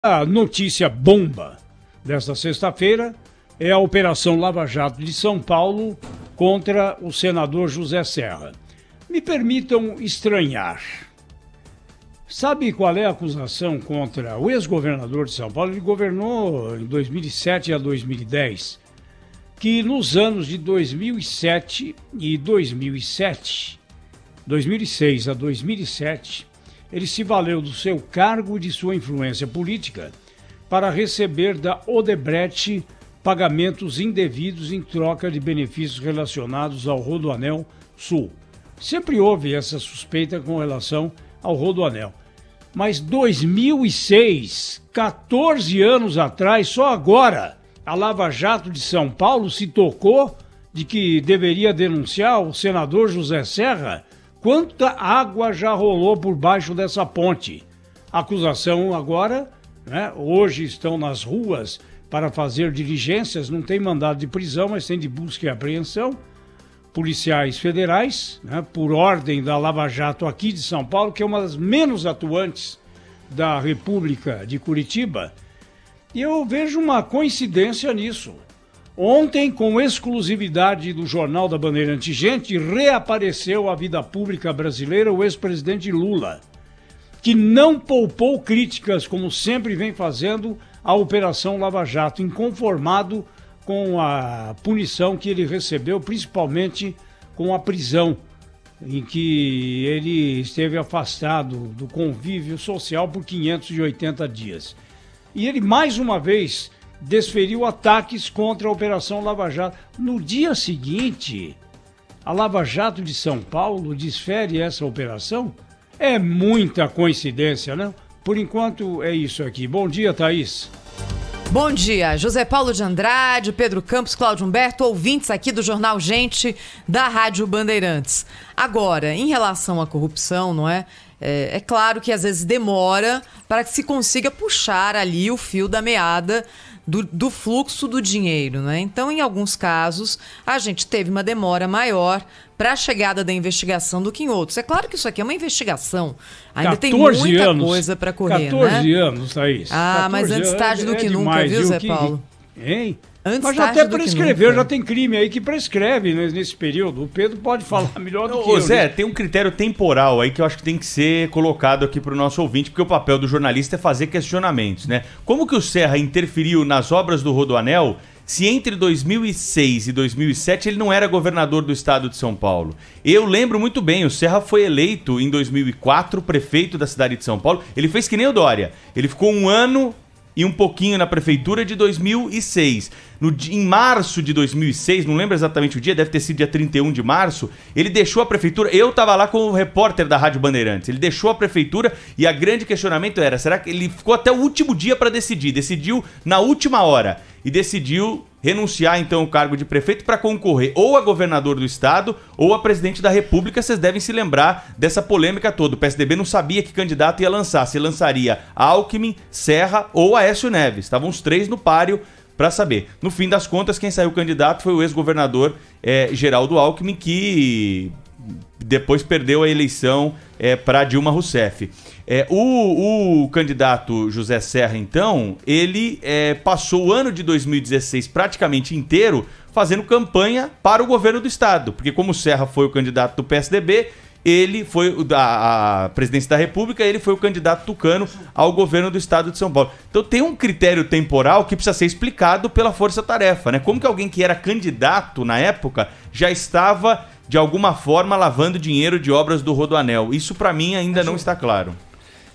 A notícia bomba desta sexta-feira é a Operação Lava Jato de São Paulo contra o senador José Serra. Me permitam estranhar. Sabe qual é a acusação contra o ex-governador de São Paulo? Ele governou em 2007 a 2010, que nos anos de 2007 e 2006 a 2007, ele se valeu do seu cargo e de sua influência política para receber da Odebrecht pagamentos indevidos em troca de benefícios relacionados ao Rodoanel Sul. Sempre houve essa suspeita com relação ao Rodoanel. Mas 2006, 14 anos atrás, só agora, a Lava Jato de São Paulo se tocou de que deveria denunciar o senador José Serra. Quanta água já rolou por baixo dessa ponte? A acusação agora, hoje estão nas ruas para fazer diligências, não tem mandado de prisão, mas tem de busca e apreensão. Policiais federais, por ordem da Lava Jato aqui de São Paulo, que é uma das menos atuantes da República de Curitiba. E eu vejo uma coincidência nisso. Ontem, com exclusividade do Jornal da Bandeirante Gente, reapareceu à vida pública brasileira o ex-presidente Lula, que não poupou críticas, como sempre vem fazendo, à Operação Lava Jato, inconformado com a punição que ele recebeu, principalmente com a prisão, em que ele esteve afastado do convívio social por 580 dias. E ele, mais uma vez, desferiu ataques contra a Operação Lava Jato. No dia seguinte, a Lava Jato de São Paulo desfere essa operação? É muita coincidência, não? Por enquanto é isso aqui. Bom dia, Thaís. Bom dia, José Paulo de Andrade, Pedro Campos, Cláudio Humberto, ouvintes aqui do Jornal Gente da Rádio Bandeirantes. Agora, em relação à corrupção, não é? É claro que às vezes demora para que se consiga puxar ali o fio da meada do fluxo do dinheiro, né? Então, em alguns casos, a gente teve uma demora maior para a chegada da investigação do que em outros. É claro que isso aqui é uma investigação. Ainda tem muita coisa para correr, 14 anos, Thaís. Mas antes tarde do que nunca, viu, Zé Paulo? Hein? Mas já até prescreveu, já tem crime aí que prescreve nesse período. O Pedro pode falar melhor do que eu. Zé, tem um critério temporal aí que eu acho que tem que ser colocado aqui para o nosso ouvinte, porque o papel do jornalista é fazer questionamentos, né? Como que o Serra interferiu nas obras do Rodoanel se entre 2006 e 2007 ele não era governador do estado de São Paulo? Eu lembro muito bem, o Serra foi eleito em 2004 prefeito da cidade de São Paulo. Ele fez que nem o Dória. Ele ficou um ano e um pouquinho na prefeitura de 2006. Em março de 2006, não lembro exatamente o dia, deve ter sido dia 31 de março, ele deixou a prefeitura. Eu estava lá como repórter da Rádio Bandeirantes. Ele deixou a prefeitura e a grande questionamento era, será que ele ficou até o último dia para decidir? Decidiu na última hora e decidiu renunciar então ao cargo de prefeito para concorrer ou a governador do estado ou a presidente da república. Vocês devem se lembrar dessa polêmica toda. O PSDB não sabia que candidato ia lançar. Se lançaria Alckmin, Serra ou Aécio Neves. Estavam os três no páreo para saber. No fim das contas, quem saiu candidato foi o ex-governador Geraldo Alckmin, que depois perdeu a eleição para Dilma Rousseff. O candidato José Serra, então, ele passou o ano de 2016 praticamente inteiro fazendo campanha para o governo do estado, porque como o Serra foi o candidato do PSDB, ele foi a presidência da República, ele foi o candidato tucano ao governo do estado de São Paulo. Então tem um critério temporal que precisa ser explicado pela força-tarefa, né? Como que alguém que era candidato na época já estava, de alguma forma, lavando dinheiro de obras do Rodoanel? Isso, para mim, ainda não está claro.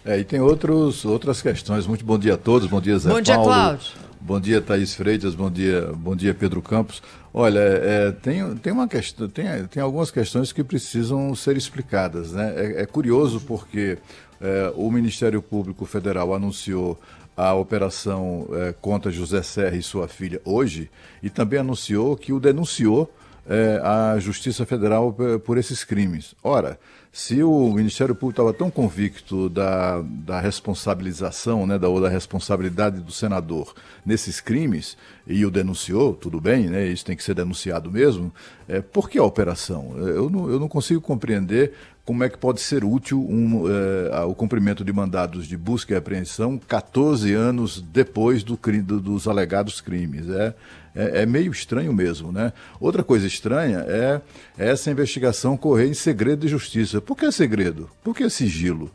E tem outras questões. Muito bom dia a todos. Bom dia, Zé Paulo. Bom dia, Cláudio. Bom dia, Thaís Freitas. Bom dia, Pedro Campos. Olha, tem uma questão, tem algumas questões que precisam ser explicadas, né? É curioso porque o Ministério Público Federal anunciou a operação contra José Serra e sua filha hoje e também anunciou que o denunciou à Justiça Federal por esses crimes. Ora, se o Ministério Público estava tão convicto da responsabilização, né, da responsabilidade do senador nesses crimes, e o denunciou, tudo bem, né, isso tem que ser denunciado mesmo, por que a operação? Eu não consigo compreender como é que pode ser útil o cumprimento de mandados de busca e apreensão 14 anos depois dos alegados crimes. É meio estranho mesmo, né? Outra coisa estranha é essa investigação correr em segredo de justiça. Por que segredo? Por que sigilo?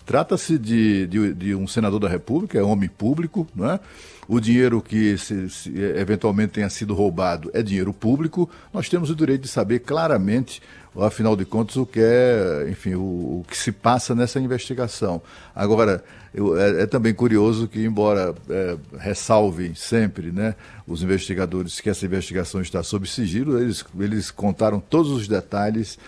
Trata-se de um senador da República, é homem público, não é? O dinheiro que se eventualmente tenha sido roubado é dinheiro público. Nós temos o direito de saber claramente, afinal de contas, o que enfim, o que se passa nessa investigação. Agora, é também curioso que, embora ressalvem sempre, né, os investigadores que essa investigação está sob sigilo, eles contaram todos os detalhes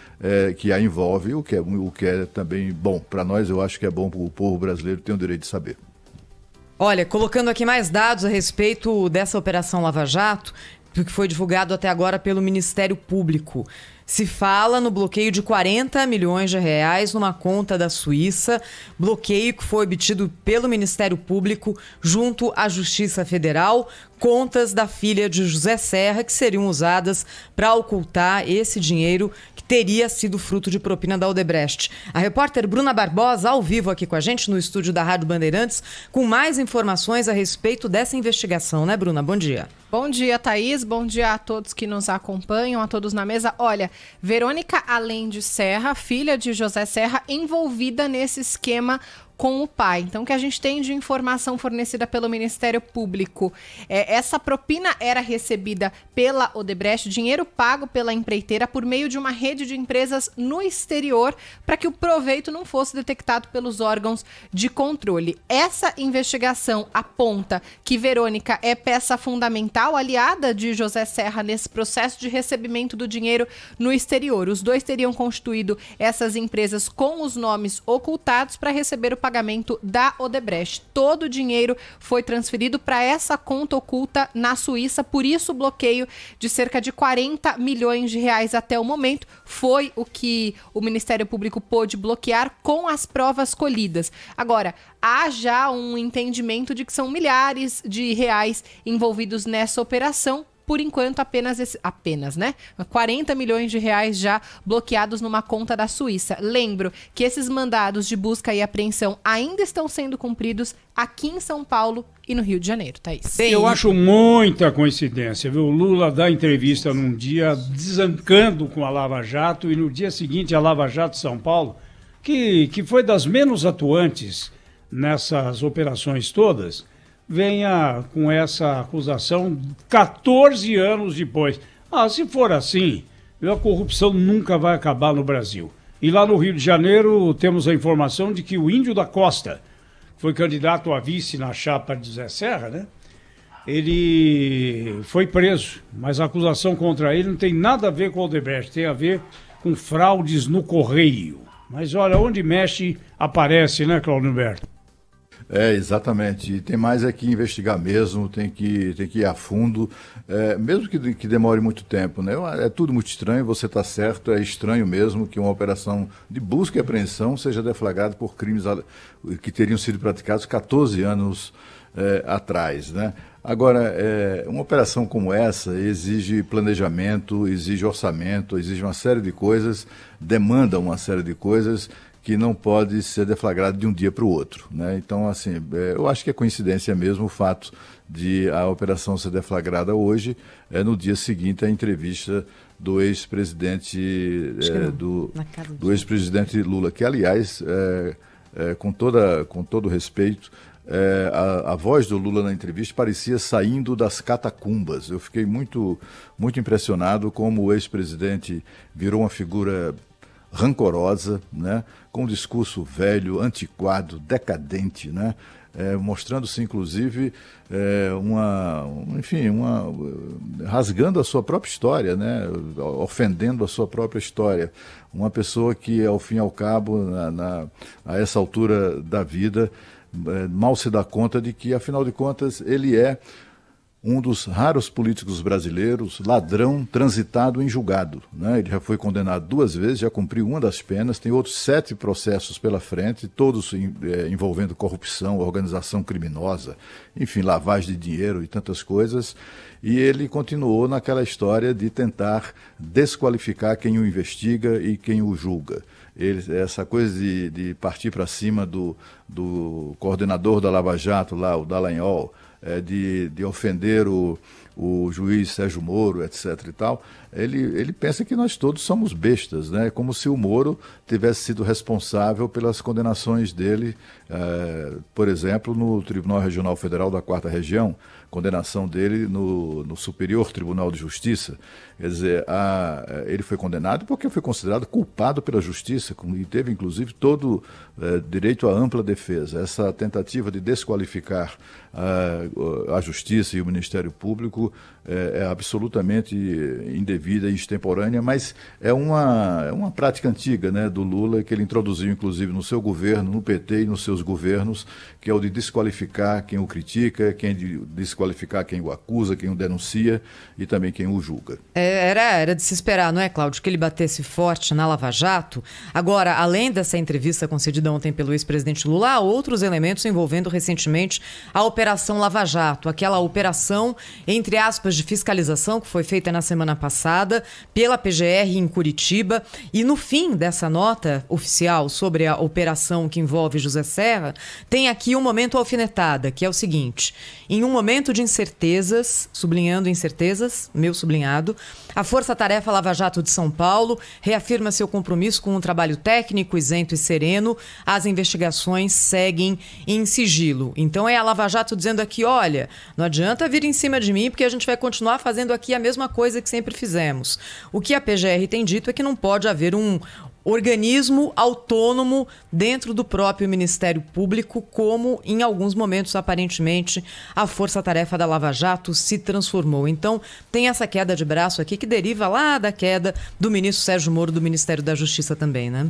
que a envolve, o que é também bom. Para nós, eu acho que é bom para o povo brasileiro ter o direito de saber. Olha, colocando aqui mais dados a respeito dessa Operação Lava Jato, que foi divulgado até agora pelo Ministério Público. Se fala no bloqueio de 40 milhões de reais numa conta da Suíça, bloqueio que foi obtido pelo Ministério Público junto à Justiça Federal, contas da filha de José Serra que seriam usadas para ocultar esse dinheiro que teria sido fruto de propina da Odebrecht. A repórter Bruna Barbosa, ao vivo aqui com a gente no estúdio da Rádio Bandeirantes, com mais informações a respeito dessa investigação, né, Bruna? Bom dia. Bom dia, Thaís. Bom dia a todos que nos acompanham, a todos na mesa. Olha, Verônica Allende Serra, filha de José Serra, envolvida nesse esquema com o pai. Então, o que a gente tem de informação fornecida pelo Ministério Público, essa propina era recebida pela Odebrecht, dinheiro pago pela empreiteira por meio de uma rede de empresas no exterior para que o proveito não fosse detectado pelos órgãos de controle. Essa investigação aponta que Verônica é peça fundamental, aliada de José Serra nesse processo de recebimento do dinheiro no exterior. Os dois teriam constituído essas empresas com os nomes ocultados para receber o pagamento da Odebrecht. Todo o dinheiro foi transferido para essa conta oculta na Suíça, por isso o bloqueio de cerca de 40 milhões de reais até o momento foi o que o Ministério Público pôde bloquear com as provas colhidas. Agora, há já um entendimento de que são milhares de reais envolvidos nessa operação. Por enquanto, apenas, né? 40 milhões de reais já bloqueados numa conta da Suíça. Lembro que esses mandados de busca e apreensão ainda estão sendo cumpridos aqui em São Paulo e no Rio de Janeiro, Thaís. Eu acho muita coincidência, viu? O Lula dá entrevista num dia desancando com a Lava Jato e no dia seguinte a Lava Jato São Paulo, que foi das menos atuantes nessas operações todas, venha com essa acusação 14 anos depois. Se for assim, a corrupção nunca vai acabar no Brasil. E lá no Rio de Janeiro temos a informação de que o Índio da Costa, que foi candidato a vice na chapa de José Serra, né? Ele foi preso, mas a acusação contra ele não tem nada a ver com o Odebrecht, tem a ver com fraudes no correio. Mas olha, onde mexe, aparece, né, Cláudio Humberto? Exatamente. E tem mais que investigar mesmo, tem que ir a fundo, mesmo que demore muito tempo, né? É tudo muito estranho, você está certo, é estranho mesmo que uma operação de busca e apreensão seja deflagrada por crimes que teriam sido praticados 14 anos atrás, né? Agora, uma operação como essa exige planejamento, exige orçamento, exige uma série de coisas, demanda uma série de coisas que não pode ser deflagrado de um dia para o outro, né? Então, assim, eu acho que é coincidência mesmo o fato de a operação ser deflagrada hoje, no dia seguinte à entrevista do ex-presidente do ex-presidente Lula, que, aliás, com todo respeito, a voz do Lula na entrevista parecia saindo das catacumbas. Eu fiquei muito, muito impressionado como o ex-presidente virou uma figura rancorosa, né, com um discurso velho, antiquado, decadente, né, mostrando-se inclusive rasgando a sua própria história, né, ofendendo a sua própria história. Uma pessoa que, ao fim e ao cabo, a essa altura da vida, mal se dá conta de que, afinal de contas, ele é um dos raros políticos brasileiros, ladrão, transitado em julgado, né? Ele já foi condenado 2 vezes, já cumpriu uma das penas, tem outros 7 processos pela frente, todos envolvendo corrupção, organização criminosa, enfim, lavagem de dinheiro e tantas coisas. E ele continuou naquela história de tentar desqualificar quem o investiga e quem o julga. Essa coisa de partir para cima do coordenador da Lava Jato, lá, o Dallagnol, de ofender o juiz Sérgio Moro, etc. e tal, ele pensa que nós todos somos bestas, né? Como se o Moro tivesse sido responsável pelas condenações dele, por exemplo, no Tribunal Regional Federal da 4ª Região, condenação dele no Superior Tribunal de Justiça. Quer dizer, ele foi condenado porque foi considerado culpado pela Justiça e teve, inclusive, todo direito à ampla defesa. Essa tentativa de desqualificar a Justiça e o Ministério Público é absolutamente indevida e extemporânea, mas é uma prática antiga, né, do Lula, que ele introduziu, inclusive, no seu governo, no PT e nos seus governos, que é o de desqualificar quem o critica, desqualificar quem o acusa, quem o denuncia e também quem o julga. Era de se esperar, não é, Cláudio, que ele batesse forte na Lava Jato. Agora, além dessa entrevista concedida ontem pelo ex-presidente Lula, há outros elementos envolvendo recentemente a Operação Lava Jato, aquela operação, entre aspas, de fiscalização que foi feita na semana passada pela PGR em Curitiba. E no fim dessa nota oficial sobre a operação que envolve José Serra, tem aqui um momento alfinetada, que é o seguinte: em um momento de incertezas, sublinhando incertezas, meu sublinhado, a Força Tarefa Lava Jato de São Paulo reafirma seu compromisso com um trabalho técnico, isento e sereno. As investigações seguem em sigilo. Então é a Lava Jato dizendo aqui, olha, não adianta vir em cima de mim porque a gente vai continuar fazendo aqui a mesma coisa que sempre fizemos. O que a PGR tem dito é que não pode haver um organismo autônomo dentro do próprio Ministério Público, como em alguns momentos, aparentemente, a força-tarefa da Lava Jato se transformou. Então, tem essa queda de braço aqui que deriva lá da queda do ministro Sérgio Moro do Ministério da Justiça também, né?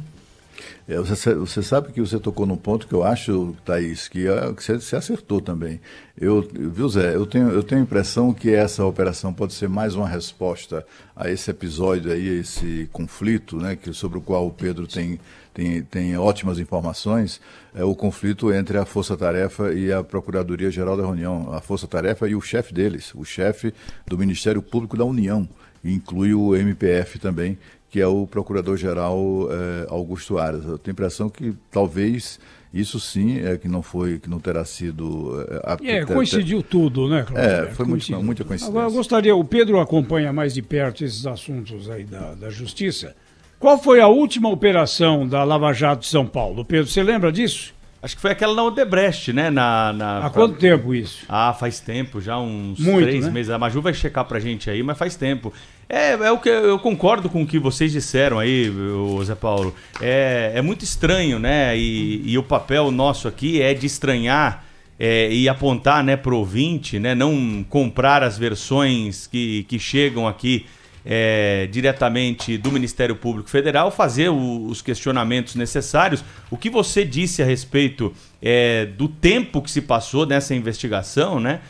Você sabe que você tocou num ponto que eu acho, Thaís, que você acertou também. Viu, Zé? Eu tenho a impressão que essa operação pode ser mais uma resposta a esse episódio aí, esse conflito, né, sobre o qual o Pedro tem ótimas informações, é o conflito entre a Força Tarefa e a Procuradoria-Geral da União. A Força Tarefa e o chefe deles, o chefe do Ministério Público da União, e inclui o MPF também, que é o Procurador-Geral Augusto Aras. Eu tenho a impressão que talvez isso sim que não terá sido... coincidiu tudo, né, Cláudio? Foi muita coincidência. Agora, o Pedro acompanha mais de perto esses assuntos aí da Justiça. Qual foi a última operação da Lava Jato de São Paulo? Pedro, você lembra disso? Acho que foi aquela na Odebrecht, né? Há quanto tempo isso? Faz tempo, já uns 3 né? meses. A Maju vai checar pra gente aí, mas faz tempo. É o que eu concordo com o que vocês disseram aí, Zé Paulo. É muito estranho, né? E o papel nosso aqui é de estranhar e apontar, né, pro ouvinte, né? Não comprar as versões que chegam aqui diretamente do Ministério Público Federal, fazer os questionamentos necessários. O que você disse a respeito do tempo que se passou nessa investigação, né?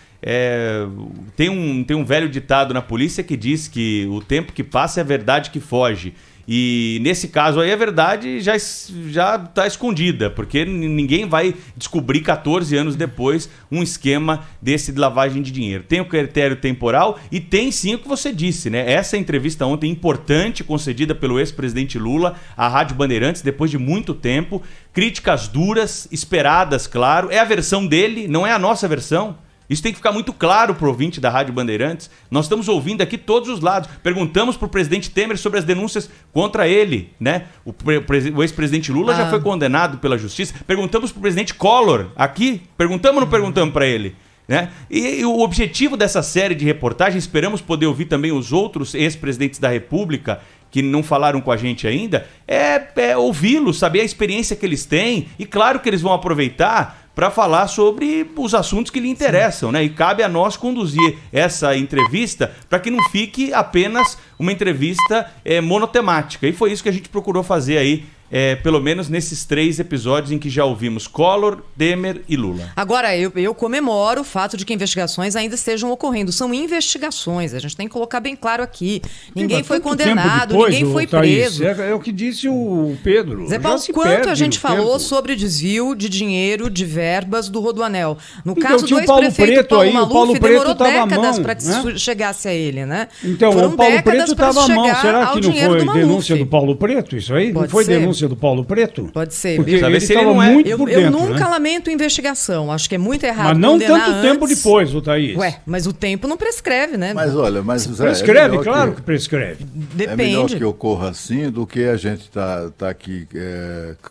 Tem um velho ditado na polícia que diz que o tempo que passa é a verdade que foge. E nesse caso aí a verdade já está escondida, porque ninguém vai descobrir 14 anos depois um esquema desse de lavagem de dinheiro. Tem o critério temporal e tem sim o que você disse, né? Essa entrevista ontem importante, concedida pelo ex-presidente Lula à Rádio Bandeirantes, depois de muito tempo, críticas duras, esperadas, claro. É a versão dele, não é a nossa versão. Isso tem que ficar muito claro para o ouvinte da Rádio Bandeirantes. Nós estamos ouvindo aqui todos os lados. Perguntamos para o presidente Temer sobre as denúncias contra ele, né? O ex-presidente Lula já foi condenado pela justiça. Perguntamos para o presidente Collor aqui. Perguntamos ou não perguntamos para ele? Né? E o objetivo dessa série de reportagens, esperamos poder ouvir também os outros ex-presidentes da República que não falaram com a gente ainda, é ouvi-los, saber a experiência que eles têm. E claro que eles vão aproveitar para falar sobre os assuntos que lhe interessam, né? E cabe a nós conduzir essa entrevista para que não fique apenas uma entrevista monotemática. E foi isso que a gente procurou fazer aí pelo menos nesses 3 episódios em que já ouvimos Collor, Temer e Lula. Agora, eu comemoro o fato de que investigações ainda estejam ocorrendo. São investigações, a gente tem que colocar bem claro aqui. Ninguém foi condenado, ninguém foi preso. É o que disse o Pedro. Zé Paulo, quanto a gente falou sobre desvio de dinheiro, de verbas do Rodoanel? No caso do ex-prefeito Paulo Maluf, demorou décadas para que chegasse a ele, né? Então, o Paulo Preto estava à mão. Será que não foi denúncia do Paulo Preto isso aí? Não foi denúncia do Paulo Preto? Pode ser. Porque ele estava muito por dentro. Eu nunca lamento investigação. Acho que é muito errado. Mas não tanto tempo depois, o Thaís. Mas o tempo não prescreve, né? Mas olha, prescreve, claro que prescreve. Depende. É melhor que ocorra assim do que a gente tá aqui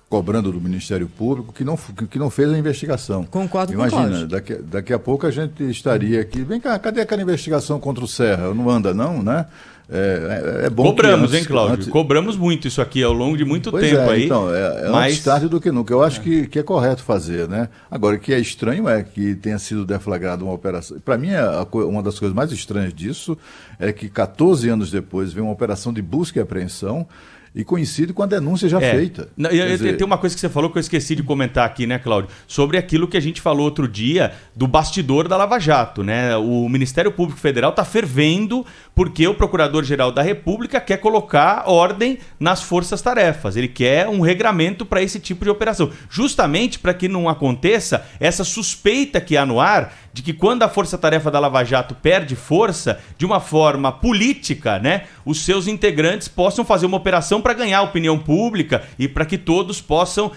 cobrando do Ministério Público que não fez a investigação. Concordo com o Imagina, daqui a pouco a gente estaria aqui. Vem cá, cadê aquela investigação contra o Serra? Não anda não, né? É bom. Cobramos, hein, Cláudio? Cobramos muito isso aqui ao longo de muito tempo aí. Então, mais tarde do que nunca. Eu acho que é correto fazer, né? Agora, o que é estranho é que tenha sido deflagrada uma operação. Para mim, uma das coisas mais estranhas disso é que 14 anos depois vem uma operação de busca e apreensão e coincide com a denúncia já feita. Tem uma coisa que você falou que eu esqueci de comentar aqui, né, Cláudio? Sobre aquilo que a gente falou outro dia do bastidor da Lava Jato, né? O Ministério Público Federal está fervendo porque o Procurador-Geral da República quer colocar ordem nas forças-tarefas. Ele quer um regramento para esse tipo de operação. Justamente para que não aconteça essa suspeita que há no ar de que quando a força-tarefa da Lava Jato perde força, de uma forma política, né, os seus integrantes possam fazer uma operação para ganhar a opinião pública e para que todos possam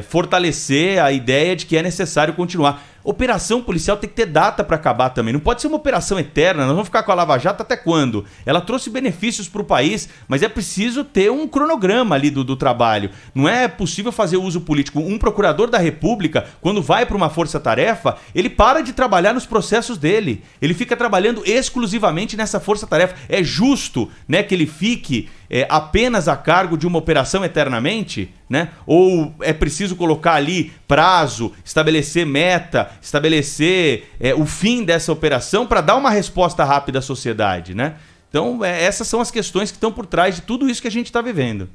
fortalecer a ideia de que é necessário continuar. Operação policial tem que ter data para acabar também. Não pode ser uma operação eterna. Nós vamos ficar com a Lava Jato até quando? Ela trouxe benefícios para o país, mas é preciso ter um cronograma ali do trabalho. Não é possível fazer uso político. Um procurador da República, quando vai para uma força-tarefa, ele para de trabalhar nos processos dele. Ele fica trabalhando exclusivamente nessa força-tarefa. É justo, né, que ele fique apenas a cargo de uma operação eternamente, né? Ou é preciso colocar ali prazo, estabelecer meta, estabelecer o fim dessa operação para dar uma resposta rápida à sociedade, né? Então, essas são as questões que estão por trás de tudo isso que a gente está vivendo.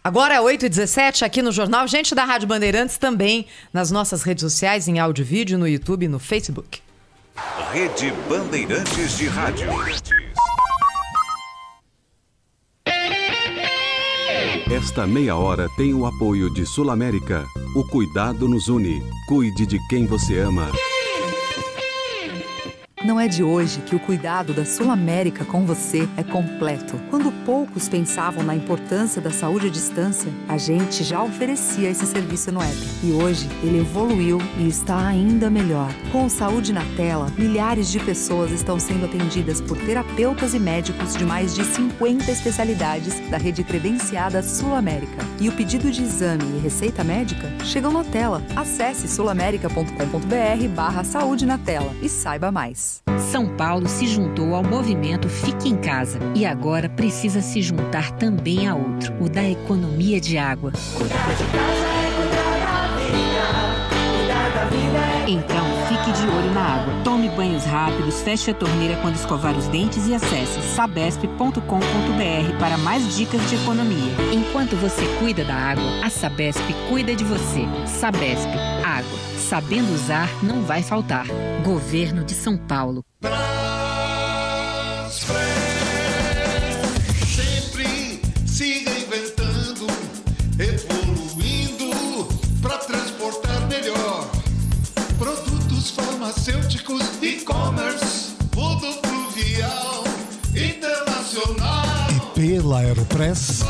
Agora é 8h17 aqui no Jornal. Gente da Rádio Bandeirantes também nas nossas redes sociais, em áudio e vídeo, no YouTube e no Facebook. Rede Bandeirantes de Rádio. Esta meia hora tem o apoio de Sul América. O cuidado nos une. Cuide de quem você ama. Não é de hoje que o cuidado da Sul América com você é completo. Quando poucos pensavam na importância da saúde à distância, a gente já oferecia esse serviço no app. E hoje ele evoluiu e está ainda melhor. Com Saúde na Tela, milhares de pessoas estão sendo atendidas por terapeutas e médicos de mais de 50 especialidades da rede credenciada Sul América. E o pedido de exame e receita médica chegam na tela. Acesse sulamerica.com.br/saúde na tela e saiba mais. São Paulo se juntou ao movimento Fique em Casa e agora precisa se juntar também a outro, o da economia de água. Cuidar de casa é cuidar da vida. Cuidar da vida é... Então, fique de olho na água. Tome banhos rápidos, feche a torneira quando escovar os dentes e acesse sabesp.com.br para mais dicas de economia. Enquanto você cuida da água, a Sabesp cuida de você. Sabesp, água. Sabendo usar, não vai faltar. Governo de São Paulo. Sempre se reinventando, evoluindo para transportar melhor. Produtos farmacêuticos, e-commerce, rodofluvial, internacional. E pela Aeropress,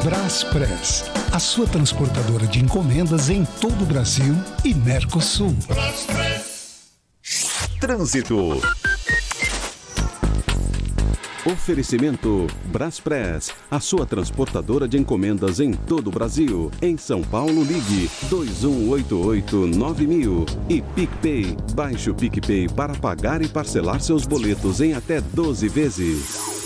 Braspress, a sua transportadora de encomendas em todo o Brasil e Mercosul. Trânsito. Oferecimento Braspress, a sua transportadora de encomendas em todo o Brasil. Em São Paulo, ligue 2188-9000. E PicPay, baixe o PicPay para pagar e parcelar seus boletos em até 12 vezes.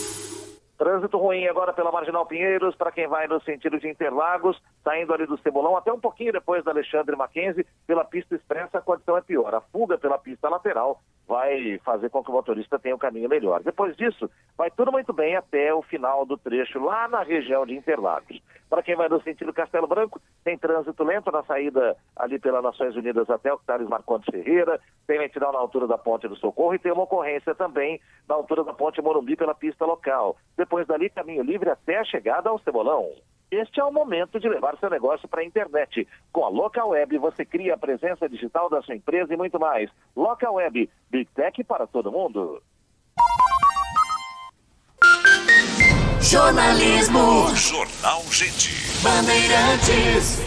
Trânsito ruim agora pela Marginal Pinheiros, para quem vai no sentido de Interlagos, saindo ali do Cebolão, até um pouquinho depois da Alexandre Mackenzie, pela pista expressa a condição é pior. A fuga pela pista lateral vai fazer com que o motorista tenha um caminho melhor. Depois disso, vai tudo muito bem até o final do trecho, lá na região de Interlagos. Para quem vai no sentido Castelo Branco, tem trânsito lento na saída ali pela Nações Unidas até o Thales Marcondes Ferreira, tem lentidão na altura da Ponte do Socorro e tem uma ocorrência também na altura da Ponte Morumbi pela pista local. Depois dali, caminho livre até a chegada ao Cebolão. Este é o momento de levar seu negócio para a internet. Com a Local Web, você cria a presença digital da sua empresa e muito mais. Local Web, Big Tech para todo mundo. Jornalismo. Jornal Gente. Bandeirantes.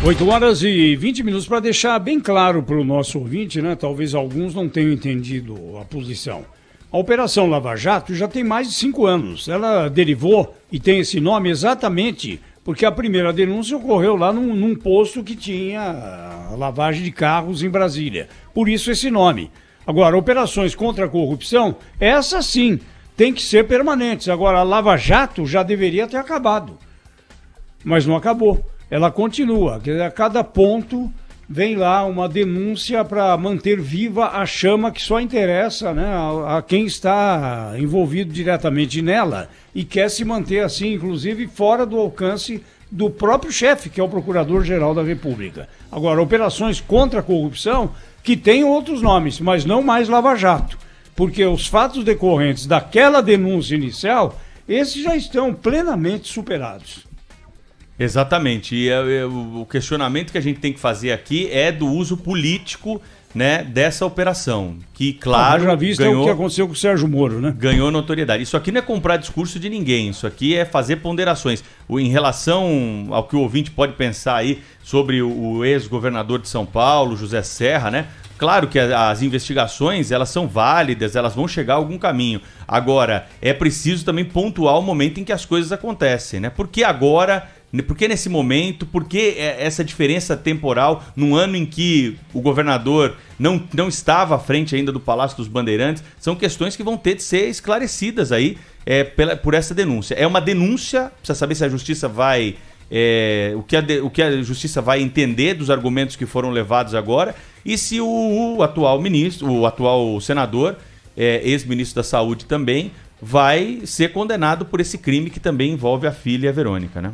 8 horas e 20 minutos para deixar bem claro para o nosso ouvinte, né? Talvez alguns não tenham entendido a posição. A Operação Lava Jato já tem mais de 5 anos. Ela derivou e tem esse nome exatamente porque a primeira denúncia ocorreu lá num posto que tinha lavagem de carros em Brasília. Por isso esse nome. Agora, operações contra a corrupção, essas sim, tem que ser permanentes. Agora, a Lava Jato já deveria ter acabado. Mas não acabou. Ela continua. A cada ponto vem lá uma denúncia para manter viva a chama que só interessa, né, a quem está envolvido diretamente nela e quer se manter assim, inclusive fora do alcance do próprio chefe, que é o Procurador-Geral da República. Agora, operações contra a corrupção que têm outros nomes, mas não mais Lava Jato, porque os fatos decorrentes daquela denúncia inicial, esses já estão plenamente superados. Exatamente, e o questionamento que a gente tem que fazer aqui é do uso político, né, dessa operação, que claro, já visto ganhou, o que aconteceu com o Sérgio Moro, né? Ganhou notoriedade. Isso aqui não é comprar discurso de ninguém, isso aqui é fazer ponderações. Em relação ao que o ouvinte pode pensar aí sobre o ex-governador de São Paulo, José Serra, né? Claro que as investigações, elas são válidas, elas vão chegar a algum caminho. Agora, é preciso também pontuar o momento em que as coisas acontecem, né? Porque agora... Por que nesse momento? Por que essa diferença temporal num ano em que o governador não estava à frente ainda do Palácio dos Bandeirantes? São questões que vão ter de ser esclarecidas aí por essa denúncia. É uma denúncia, precisa saber se a justiça vai... o que a justiça vai entender dos argumentos que foram levados agora e se o atual ministro, o atual senador, ex-ministro da Saúde também, vai ser condenado por esse crime que também envolve a filha Verônica, né?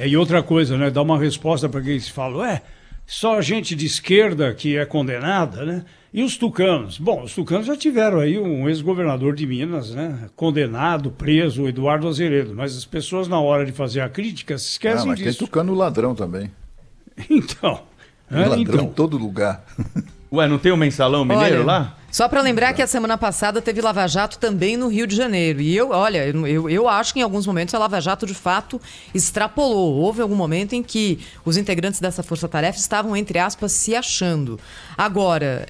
E outra coisa, né? Dar uma resposta para quem se fala, só gente de esquerda que é condenada, né? E os tucanos? Bom, os tucanos já tiveram aí um ex-governador de Minas, né? Condenado, preso, o Eduardo Azeredo. Mas as pessoas, na hora de fazer a crítica, se esquecem mas disso. Tem tucano ladrão também. Então. Ladrão em todo lugar. Ué, não tem o Mensalão Mineiro lá? Só para lembrar que a semana passada teve Lava Jato também no Rio de Janeiro. E eu acho que em alguns momentos a Lava Jato de fato extrapolou. Houve algum momento em que os integrantes dessa força-tarefa estavam, entre aspas, se achando. Agora,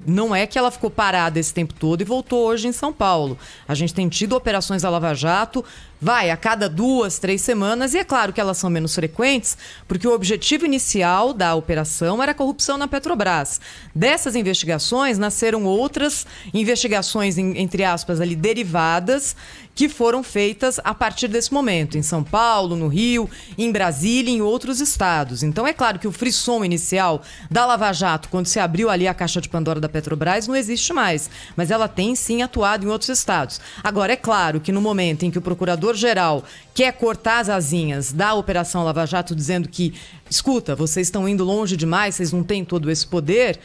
não é que ela ficou parada esse tempo todo e voltou hoje em São Paulo. A gente tem tido operações da Lava Jato, a cada 2, 3 semanas, e é claro que elas são menos frequentes, porque o objetivo inicial da operação era a corrupção na Petrobras. Dessas investigações nasceram outras investigações, entre aspas, ali, derivadas, que foram feitas a partir desse momento, em São Paulo, no Rio, em Brasília e em outros estados. Então é claro que o frisson inicial da Lava Jato, quando se abriu ali a caixa de Pandora da Petrobras, não existe mais, mas ela tem sim atuado em outros estados. Agora é claro que no momento em que o Procurador-Geral quer cortar as asinhas da Operação Lava Jato, dizendo que, escuta, vocês estão indo longe demais, vocês não têm todo esse poder,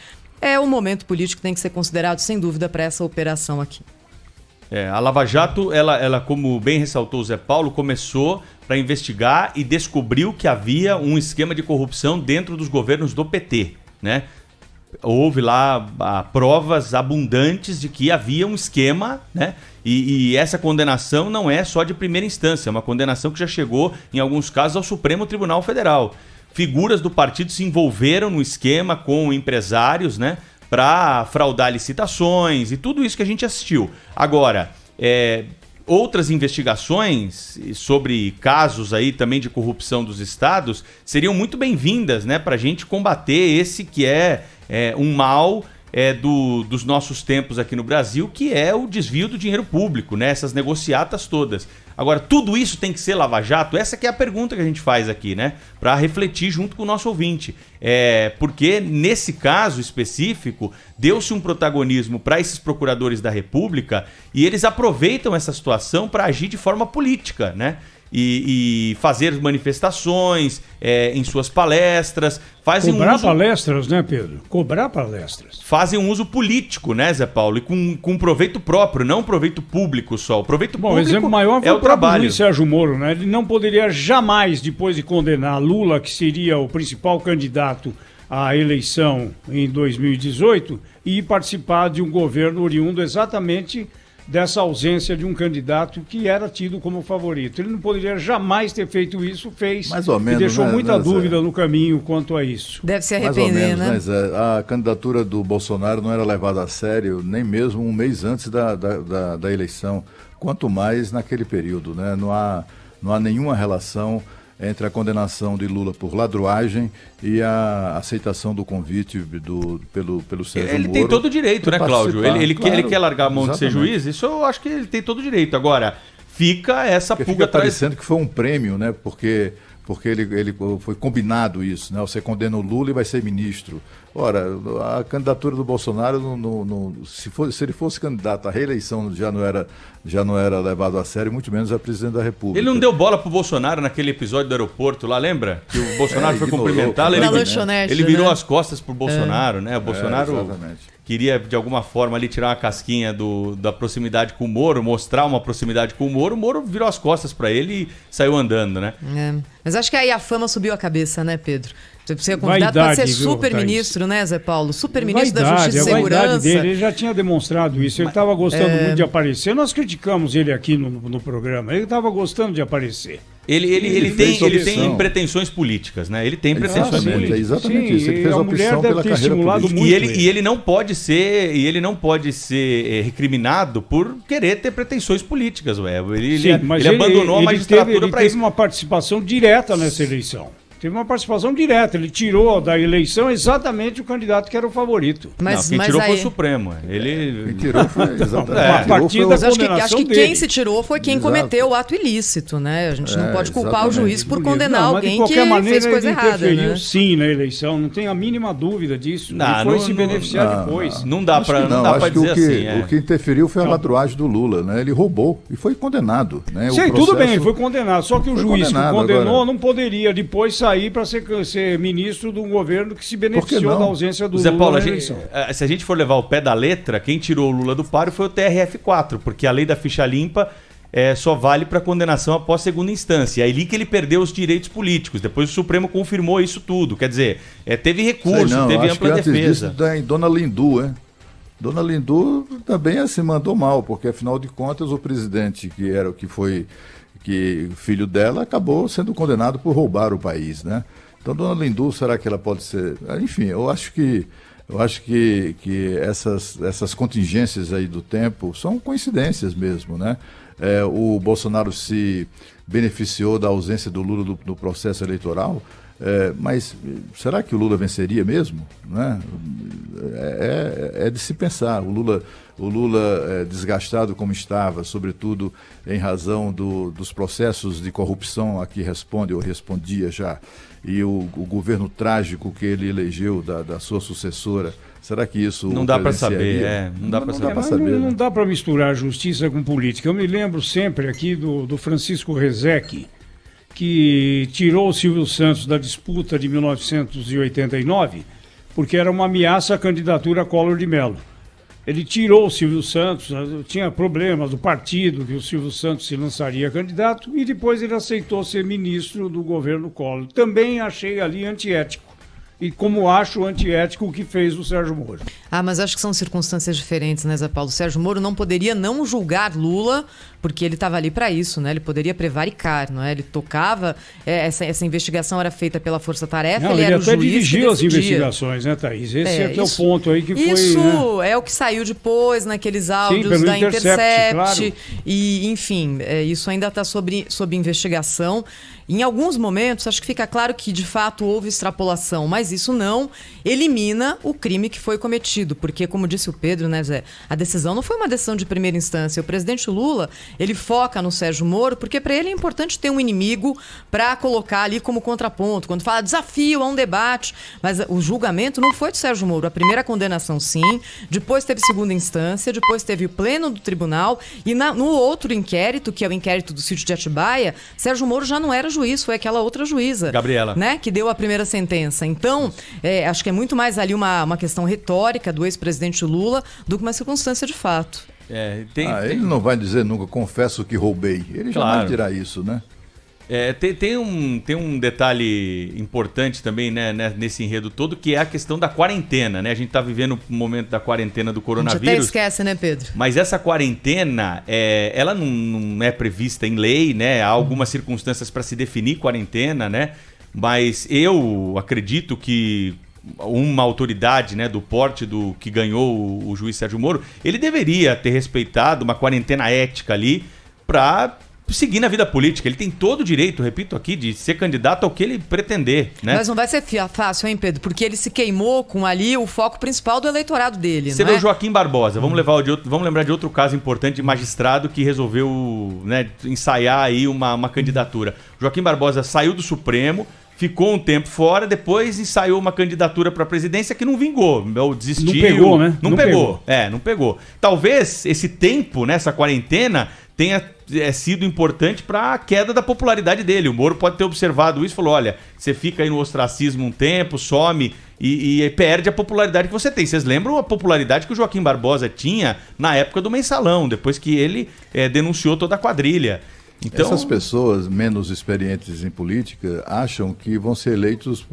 o momento político tem que ser considerado sem dúvida para essa operação aqui. A Lava Jato, ela, como bem ressaltou o Zé Paulo, começou para investigar e descobriu que havia um esquema de corrupção dentro dos governos do PT, né? Houve lá provas abundantes de que havia um esquema, né? E essa condenação não é só de primeira instância, é uma condenação que já chegou, em alguns casos, ao Supremo Tribunal Federal. Figuras do partido se envolveram no esquema com empresários, né? Para fraudar licitações e tudo isso que a gente assistiu. Agora, outras investigações sobre casos aí também de corrupção dos estados seriam muito bem-vindas, né, para a gente combater esse que é um mal dos nossos tempos aqui no Brasil, que é o desvio do dinheiro público, né, essas negociatas todas. Agora, tudo isso tem que ser Lava Jato? Essa que é a pergunta que a gente faz aqui, né? Para refletir junto com o nosso ouvinte. Porque, nesse caso específico, deu-se um protagonismo para esses procuradores da República e eles aproveitam essa situação para agir de forma política, né? E fazer manifestações em suas palestras. Cobrar palestras, né, Pedro? Cobrar palestras. Fazem um uso político, né, Zé Paulo? E com proveito próprio, não proveito público só. O proveito público o exemplo maior foi é o trabalho. Luiz Sérgio Moro, né? Ele não poderia jamais, depois de condenar Lula, que seria o principal candidato à eleição em 2018, ir participar de um governo oriundo exatamente dessa ausência de um candidato que era tido como favorito. Ele não poderia jamais ter feito isso, fez. Mais ou menos, e deixou muita dúvida no caminho quanto a isso. Deve se arrepender, né? Mas a candidatura do Bolsonaro não era levada a sério nem mesmo um mês antes da eleição, quanto mais naquele período, né? Não há nenhuma relação entre a condenação de Lula por ladruagem e a aceitação do convite pelo Sérgio Moro. Ele tem todo o direito, né, Cláudio? Ele quer largar a mão de ser juiz, isso eu acho que ele tem todo o direito. Agora, fica essa pulga atrás. Parecendo que foi um prêmio, né? Porque ele foi combinado isso, né? Você condena o Lula e vai ser ministro. Ora, a candidatura do Bolsonaro, se ele fosse candidato à reeleição, já não era levado a sério, muito menos a presidente da República. Ele não deu bola pro Bolsonaro naquele episódio do aeroporto lá, lembra? Que o Bolsonaro foi cumprimentá-lo, ele virou as costas pro Bolsonaro, né? O Bolsonaro queria, de alguma forma, ali tirar uma casquinha da proximidade com o Moro, mostrar uma proximidade com o Moro virou as costas para ele e saiu andando, né? Mas acho que aí a fama subiu a cabeça, né, Pedro? Você é convidado para ser super-ministro, né, Zé Paulo? Super-ministro da Justiça e Segurança. Dele, ele já tinha demonstrado isso. Ele estava gostando muito de aparecer. Nós criticamos ele aqui no programa. Ele estava gostando de aparecer. Ele tem pretensões políticas, né? Ele tem pretensões políticas. É exatamente isso. Ele fez a opção pela carreira política. E ele não pode ser recriminado por querer ter pretensões políticas, ué. Ele abandonou a magistratura para isso. Ele teve uma participação direta nessa eleição. Teve uma participação direta. Ele tirou da eleição exatamente o candidato que era o favorito. Quem tirou foi o Supremo. Quem tirou foi exatamente. A partir da acho que quem se tirou foi quem cometeu o ato ilícito, né? A gente não pode culpar o juiz por condenar alguém que fez coisa errada. Ele interferiu, né? Sim, na eleição. Não tem a mínima dúvida disso. Ele foi se beneficiar depois. Não dá para dizer assim. O que interferiu foi a ladruagem do Lula, né? Ele roubou e foi condenado, né? Sim, tudo bem, ele foi condenado. Só que o juiz que condenou não poderia depois sair para ser ministro de um governo que se beneficiou da ausência do Zé Lula Paulo, na eleição. Se a gente for levar o pé da letra, quem tirou o Lula do páreo foi o TRF4, porque a lei da ficha limpa só vale para condenação após segunda instância. É ali que ele perdeu os direitos políticos. Depois o Supremo confirmou isso tudo. Quer dizer, teve recurso, teve ampla defesa. Dona Lindu, hein? Dona Lindu também se mandou mal, porque afinal de contas o presidente que filho dela acabou sendo condenado por roubar o país, né? Então, Dona Lindu, será que ela pode ser... Enfim, eu acho que essas contingências aí do tempo são coincidências mesmo, né? O Bolsonaro se beneficiou da ausência do Lula do processo eleitoral, mas será que o Lula venceria mesmo? Né? É de se pensar. O Lula desgastado como estava, sobretudo em razão dos processos de corrupção a que responde ou respondia já, e o governo trágico que ele elegeu da sua sucessora, será que isso não dá para saber? Não dá para saber. Não dá para misturar justiça com política. Eu me lembro sempre aqui do Francisco Rezec, que tirou o Silvio Santos da disputa de 1989, porque era uma ameaça à candidatura Collor de Mello. Ele tirou o Silvio Santos, tinha problemas do partido, que o Silvio Santos se lançaria candidato, e depois ele aceitou ser ministro do governo Collor. Também achei ali antiético. E como acho antiético o que fez o Sérgio Moro. Mas acho que são circunstâncias diferentes, né, Zé Paulo? O Sérgio Moro não poderia não julgar Lula, porque ele estava ali para isso, né? Ele poderia prevaricar, não é? Ele tocava, essa investigação era feita pela Força Tarefa, ele era o juiz. Ele até dirigiu as investigações, né, Thaís? Esse é o ponto aí que foi... Isso é o que saiu depois naqueles áudios da Intercept. Claro. E, enfim, isso ainda está sob investigação. Em alguns momentos, acho que fica claro que, de fato, houve extrapolação, mas isso não elimina o crime que foi cometido, porque, como disse o Pedro, né, Zé, a decisão não foi uma decisão de primeira instância. O presidente Lula, ele foca no Sérgio Moro, porque para ele é importante ter um inimigo para colocar ali como contraponto. Quando fala desafio a um debate, mas o julgamento não foi do Sérgio Moro. A primeira condenação, sim, depois teve segunda instância, depois teve o pleno do tribunal e no outro inquérito, que é o inquérito do sítio de Atibaia, Sérgio Moro já não era juiz, foi aquela outra juíza, Gabriela, né, que deu a primeira sentença. Então, acho que é muito mais ali uma questão retórica do ex-presidente Lula do que uma circunstância de fato. Ele não vai dizer nunca, confesso que roubei. Ele jamais dirá isso, né? Tem um detalhe importante também, né, nesse enredo todo, que é a questão da quarentena, né? A gente está vivendo o momento da quarentena do coronavírus. A gente até esquece, né, Pedro? Mas essa quarentena, ela não é prevista em lei, né? Há algumas circunstâncias para se definir quarentena, né? Mas eu acredito que uma autoridade, né, do porte do que ganhou o juiz Sérgio Moro, ele deveria ter respeitado uma quarentena ética ali para seguir na vida política. Ele tem todo o direito, repito aqui, de ser candidato ao que ele pretender, né? Mas não vai ser fácil, hein, Pedro? Porque ele se queimou com ali o foco principal do eleitorado dele, Você vê o Joaquim Barbosa. Vamos lembrar de outro caso importante de magistrado que resolveu, né, ensaiar aí uma candidatura. Joaquim Barbosa saiu do Supremo, ficou um tempo fora, depois ensaiou uma candidatura para a presidência que não vingou, ou desistiu. Não pegou, né? Não pegou. Não pegou. Talvez esse tempo, nessa quarentena, tenha sido importante para a queda da popularidade dele. O Moro pode ter observado isso e falou, olha, você fica aí no ostracismo um tempo, some e perde a popularidade que você tem. Vocês lembram a popularidade que o Joaquim Barbosa tinha na época do Mensalão, depois que ele denunciou toda a quadrilha. Então, essas pessoas menos experientes em política acham que vão ser eleitos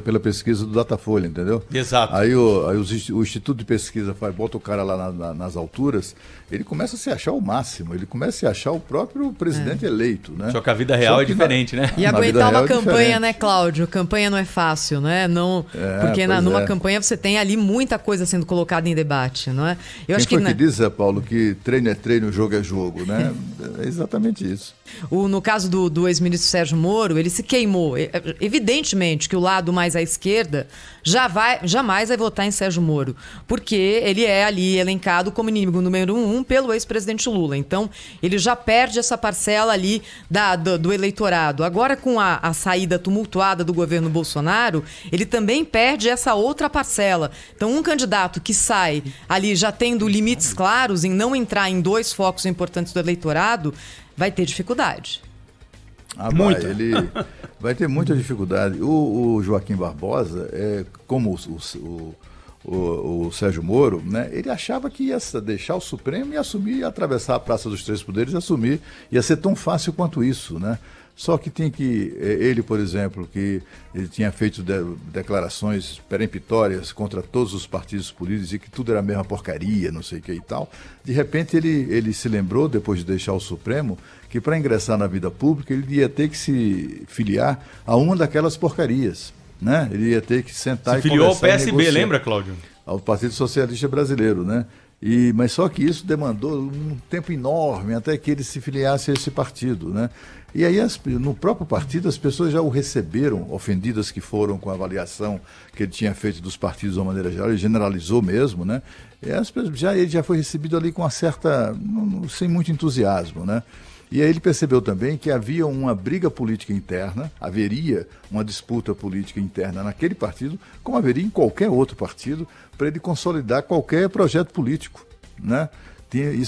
pela pesquisa do Datafolha, entendeu? Exato. Aí o Instituto de Pesquisa bota o cara lá nas alturas, ele começa a se achar o máximo, ele começa a se achar o próprio presidente eleito, né? Só que a vida real é diferente, né? E aguentar uma campanha, né, Cláudio? Campanha não é fácil, né? Porque numa campanha você tem ali muita coisa sendo colocada em debate, não é? Quem diz, Zé Paulo, que treino é treino, jogo é jogo, né? É exatamente isso. No caso do ex-ministro Sérgio Moro, ele se queimou. Evidentemente que o lado mais à esquerda jamais vai votar em Sérgio Moro, porque ele é ali elencado como inimigo número 1 pelo ex-presidente Lula. Então, ele já perde essa parcela ali do eleitorado. Agora, com a saída tumultuada do governo Bolsonaro, ele também perde essa outra parcela. Então, um candidato que sai ali já tendo limites claros em não entrar em dois focos importantes do eleitorado, vai ter dificuldade. Ele vai ter muita dificuldade. O Joaquim Barbosa, como o Sérgio Moro, né, ele achava que ia deixar o Supremo e assumir, ia atravessar a Praça dos Três Poderes e assumir. Ia ser tão fácil quanto isso, né? Só que ele, por exemplo, que ele tinha feito declarações peremptórias contra todos os partidos políticos e que tudo era a mesma porcaria, não sei o que e tal. De repente ele se lembrou, depois de deixar o Supremo, que para ingressar na vida pública ele ia ter que se filiar a uma daquelas porcarias, né? Ele ia ter que sentar e conversar. Se filiou ao PSB, lembra, Cláudio? Ao Partido Socialista Brasileiro, né? Mas só que isso demandou um tempo enorme até que ele se filiasse a esse partido, né? E aí, no próprio partido, as pessoas já o receberam, ofendidas que foram com a avaliação que ele tinha feito dos partidos de uma maneira geral, ele generalizou mesmo, né? E ele já foi recebido ali com uma certa, sem muito entusiasmo, né? E aí ele percebeu também que havia uma briga política interna, haveria uma disputa política interna naquele partido, como haveria em qualquer outro partido, para ele consolidar qualquer projeto político, né?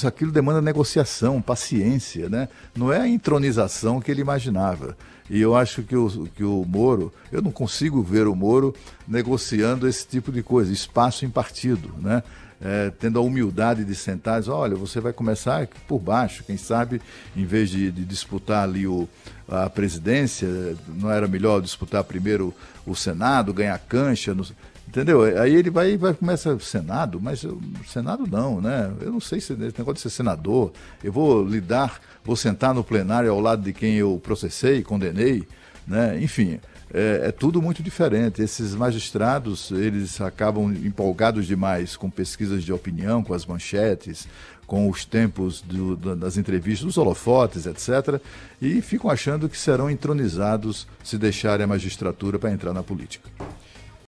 Aquilo demanda negociação, paciência, né? Não é a entronização que ele imaginava. E eu acho que o Moro, eu não consigo ver o Moro negociando esse tipo de coisa, espaço em partido, né? Tendo a humildade de sentar e dizer, olha, você vai começar por baixo, quem sabe, em vez de disputar ali a presidência, não era melhor disputar primeiro o Senado, ganhar cancha, entendeu? Aí ele vai começar o Senado, mas o Senado não, né? Eu não sei se esse negócio de ser senador, eu vou sentar no plenário ao lado de quem eu processei, condenei, né? Enfim, é tudo muito diferente. Esses magistrados, eles acabam empolgados demais com pesquisas de opinião, com as manchetes, com os tempos das entrevistas, dos holofotes, etc., e ficam achando que serão entronizados se deixarem a magistratura para entrar na política.